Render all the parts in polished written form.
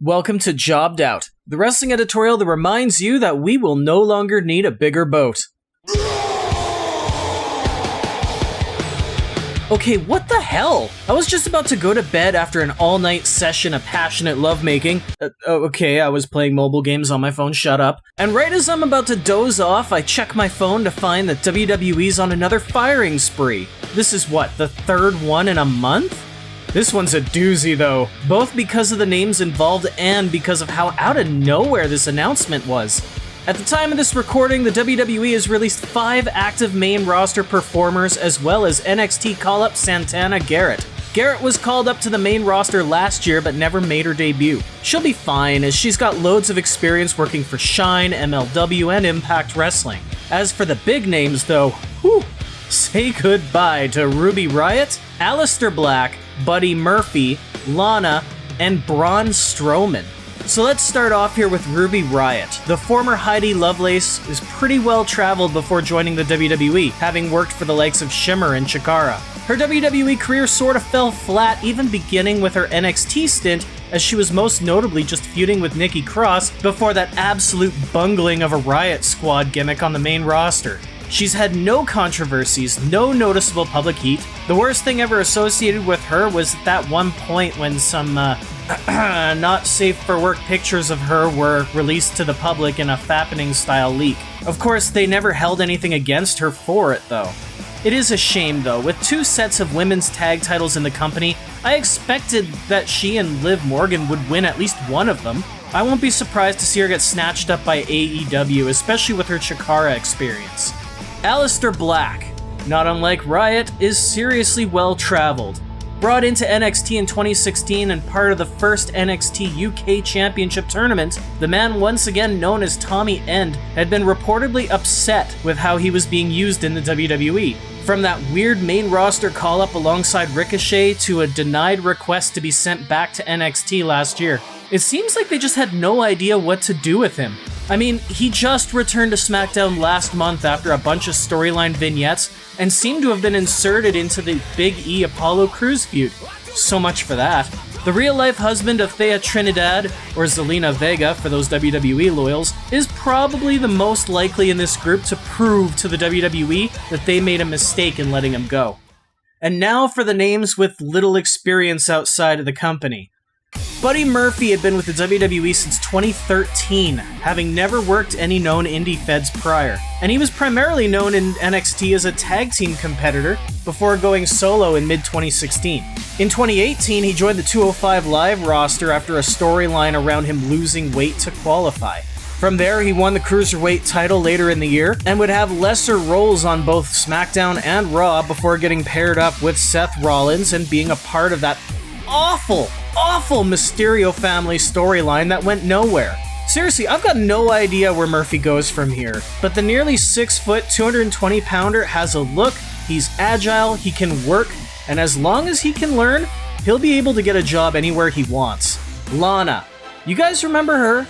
Welcome to Jobbed Out, the wrestling editorial that reminds you that we will no longer need a bigger boat. Okay, what the hell? I was just about to go to bed after an all-night session of passionate lovemaking. Okay, I was playing mobile games on my phone, shut up. And right as I'm about to doze off, I check my phone to find that WWE's on another firing spree. This is what, the third one in a month? This one's a doozy though, both because of the names involved and because of how out of nowhere this announcement was. At the time of this recording, the WWE has released 5 active main roster performers as well as NXT call-up Santana Garrett. Garrett was called up to the main roster last year but never made her debut. She'll be fine as she's got loads of experience working for Shine, MLW, and Impact Wrestling. As for the big names though, whew, say goodbye to Ruby Riott, Aleister Black, Buddy Murphy, Lana, and Braun Strowman. So let's start off here with Ruby Riott. The former Heidi Lovelace is pretty well traveled before joining the WWE, having worked for the likes of Shimmer and Chikara. Her WWE career sort of fell flat, even beginning with her NXT stint, as she was most notably just feuding with Nikki Cross before that absolute bungling of a Riot Squad gimmick on the main roster. She's had no controversies, no noticeable public heat. The worst thing ever associated with her was at that one point when some not safe for work pictures of her were released to the public in a fappening style leak. Of course, they never held anything against her for it though. It is a shame though, with 2 sets of women's tag titles in the company, I expected that she and Liv Morgan would win at least one of them. I won't be surprised to see her get snatched up by AEW, especially with her Chikara experience. Aleister Black, not unlike Riot, is seriously well-traveled. Brought into NXT in 2016 and part of the first NXT UK Championship tournament, the man once again known as Tommy End had been reportedly upset with how he was being used in the WWE. From that weird main roster call-up alongside Ricochet to a denied request to be sent back to NXT last year, it seems like they just had no idea what to do with him. I mean, he just returned to SmackDown last month after a bunch of storyline vignettes and seemed to have been inserted into the Big E Apollo Crews feud. So much for that. The real-life husband of Thea Trinidad, or Zelina Vega for those WWE loyals, is probably the most likely in this group to prove to the WWE that they made a mistake in letting him go. And now for the names with little experience outside of the company. Buddy Murphy had been with the WWE since 2013, having never worked any known indie feds prior, and he was primarily known in NXT as a tag team competitor before going solo in mid-2016. In 2018, he joined the 205 Live roster after a storyline around him losing weight to qualify. From there, he won the Cruiserweight title later in the year, and would have lesser roles on both SmackDown and Raw before getting paired up with Seth Rollins and being a part of that awful Mysterio family storyline that went nowhere. Seriously, I've got no idea where Murphy goes from here, but the nearly 6 foot, 220 pounder has a look, he's agile, he can work, and as long as he can learn, he'll be able to get a job anywhere he wants. Lana. You guys remember her?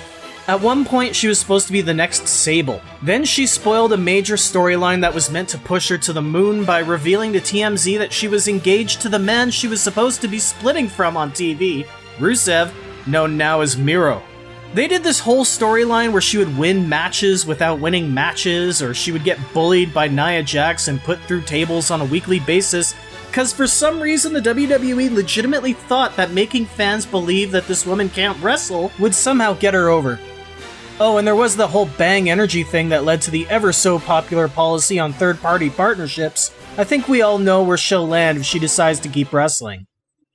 At one point, she was supposed to be the next Sable. Then she spoiled a major storyline that was meant to push her to the moon by revealing to TMZ that she was engaged to the man she was supposed to be splitting from on TV, Rusev, known now as Miro. They did this whole storyline where she would win matches without winning matches, or she would get bullied by Nia Jax and put through tables on a weekly basis, because for some reason the WWE legitimately thought that making fans believe that this woman can't wrestle would somehow get her over. Oh, and there was the whole Bang Energy thing that led to the ever-so-popular policy on third-party partnerships. I think we all know where she'll land if she decides to keep wrestling.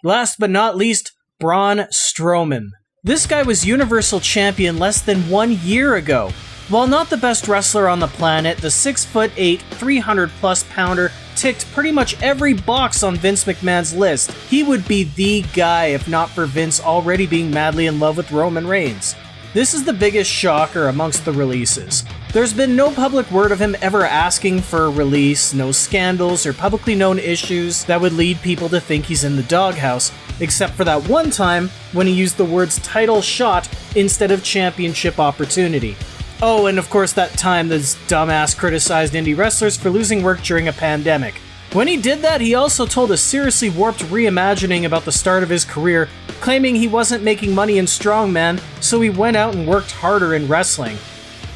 Last but not least, Braun Strowman. This guy was Universal Champion less than 1 year ago. While not the best wrestler on the planet, the 6'8", 300-plus pounder ticked pretty much every box on Vince McMahon's list. He would be the guy if not for Vince already being madly in love with Roman Reigns. This is the biggest shocker amongst the releases. There's been no public word of him ever asking for a release, no scandals or publicly known issues that would lead people to think he's in the doghouse, except for that one time when he used the words title shot instead of championship opportunity. Oh, and of course that time this dumbass criticized indie wrestlers for losing work during a pandemic. When he did that, he also told a seriously warped reimagining about the start of his career, claiming he wasn't making money in strongman, so he went out and worked harder in wrestling.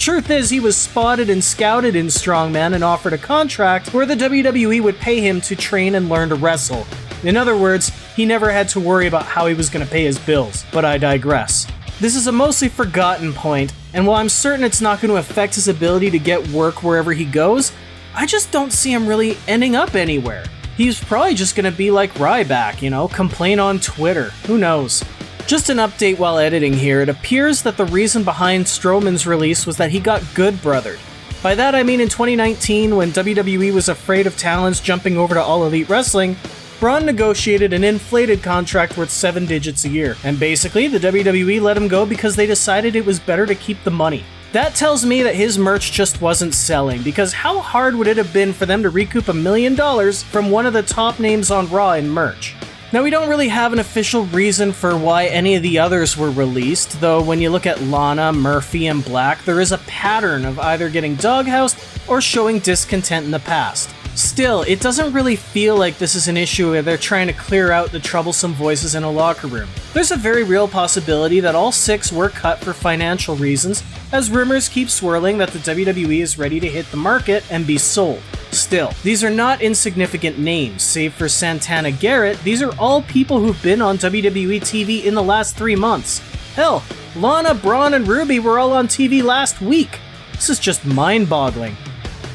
Truth is, he was spotted and scouted in strongman and offered a contract where the WWE would pay him to train and learn to wrestle. In other words, he never had to worry about how he was going to pay his bills, but I digress. This is a mostly forgotten point, and while I'm certain it's not going to affect his ability to get work wherever he goes, I just don't see him really ending up anywhere. He's probably just going to be like Ryback, complain on Twitter. Who knows? Just an update while editing here, it appears that the reason behind Strowman's release was that he got good brothered. By that I mean in 2019, when WWE was afraid of talents jumping over to All Elite Wrestling, Braun negotiated an inflated contract worth 7 digits a year, and basically the WWE let him go because they decided it was better to keep the money. That tells me that his merch just wasn't selling, because how hard would it have been for them to recoup $1 million from one of the top names on Raw in merch? Now, we don't really have an official reason for why any of the others were released, though when you look at Lana, Murphy, and Black, there is a pattern of either getting doghoused or showing discontent in the past. Still, it doesn't really feel like this is an issue where they're trying to clear out the troublesome voices in a locker room. There's a very real possibility that all 6 were cut for financial reasons, as rumors keep swirling that the WWE is ready to hit the market and be sold. Still, these are not insignificant names. Save for Santana Garrett, these are all people who've been on WWE TV in the last 3 months. Hell, Lana, Braun, and Ruby were all on TV last week. This is just mind-boggling.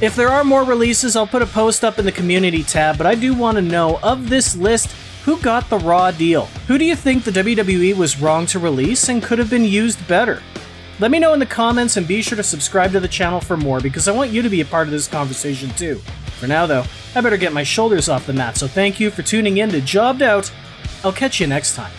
If there are more releases, I'll put a post up in the community tab, but I do want to know, of this list, who got the Raw deal? Who do you think the WWE was wrong to release and could have been used better? Let me know in the comments, and be sure to subscribe to the channel for more, because I want you to be a part of this conversation too. For now though, I better get my shoulders off the mat, so thank you for tuning in to Jobbed Out. I'll catch you next time.